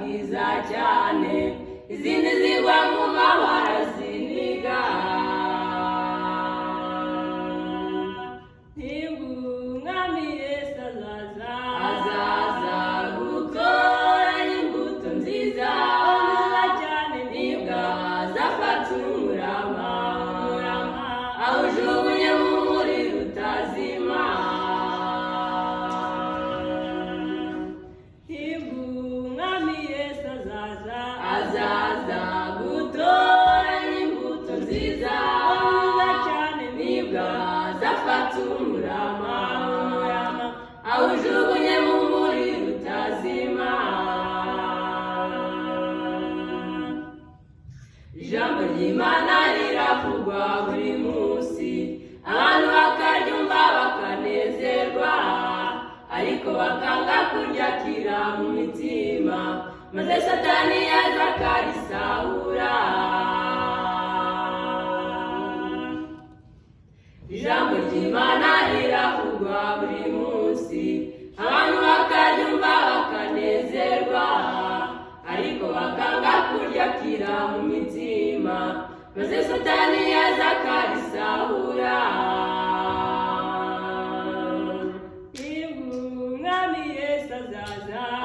bwiza cyane, izindi zigwa mu mabara ziniga. Umwami Yesu azaza gutoranya imbuto nziza cyane, nibwo azafata umurama awujugunye mu muriro utazima. Umwami Yesu azaza gutoranya imbuto nziza cyane, nibwo azafata umurama awujugunye mu muriro utazima. Ijambo ry'Imana riravugwa buri munsi, abantu bakaryumva bakanezerwa, ariko bakanga kuryakira mu mitima, maze Satani yaza akarisahura. Ijambo ry'Imana riravugwa buri munsi, abantu bakaryumva bakanezerwa, ariko bakanga kuryakira mu mitima, maze Satani yaza akarisahura. Umwami Yesu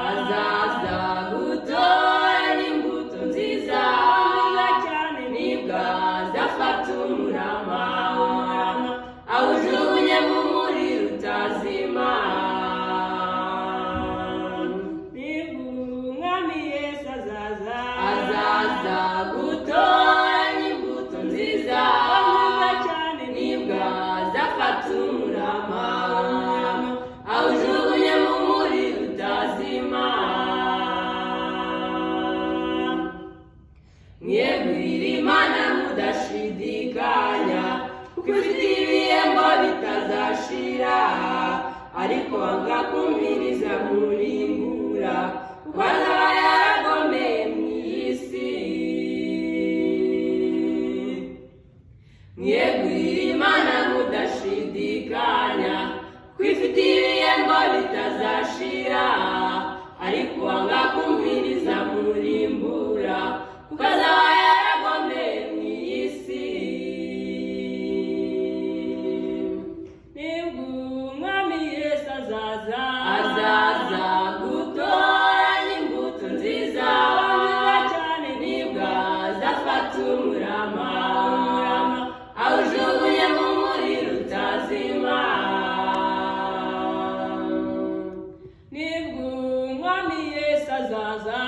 azaza gutoranya imbuto nziza cyane, nibwo azafata umurama awujugunye mu muriro utazima. Umwami Yesu azaza gutoranya imbuto nziza cyane, nibwo azafata umurama awujugunye mu muriro utazima. Mwiyegurire Imana mudashidikanya, kuko ifite ibihembo bitazashira, ariko wanga kumviriza murimbura, kuko azaba yaragomeye mu isi. Mwiyegurire Imana mudashidikanya, kuko ifite ibihembo bitazashira, ariko wanga kumviriza murimbura, kuko azaba yaragomeye mu isi. Umwami Yesu azaza gutoranya imbuto nziza cyane, nibwo azafata umurama awujugunye mu muriro utazima. Umwami Yesu azaza